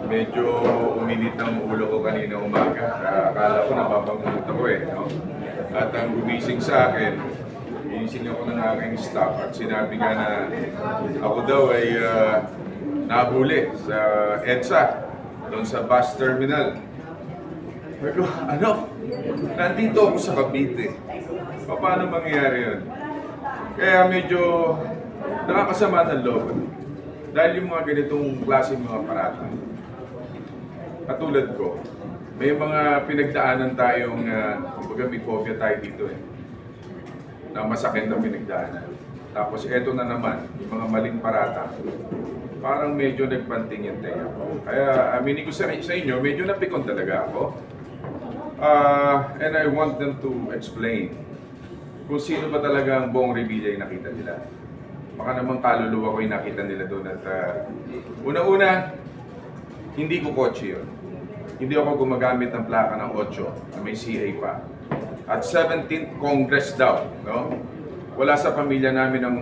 Medyo uminit ang ulo ko kanina umaga. Akala ko napapangunot ako no? At ang gumising sa akin, ginising ako ng aking staff at sinabi nga na ako daw ay nahuli sa EDSA, doon sa bus terminal. Pero nandito ako sa Cavite. Paano mangyayari yun? Kaya medyo nakakasama ng loob. Dahil yung mga ganitong klaseng mga parata, katulad ko, may mga pinagdaanan tayong, kumbaga may phobia tayo dito na masakit na pinagdaanan. Tapos eto na naman, yung mga maling parata, parang medyo nagpanting yung tenga ko. Kaya aminin ko sa inyo, medyo napikon talaga ako. And I want them to explain kung sino ba talaga ang Bong Revilla yung nakita nila. Baka naman kaluluwa ko yung nakita nila doon. At una-una, hindi ko kotse yun. Hindi ako gumagamit ng plaka ng 8 na may CA pa. At 17th Congress daw, no? Wala sa pamilya namin ang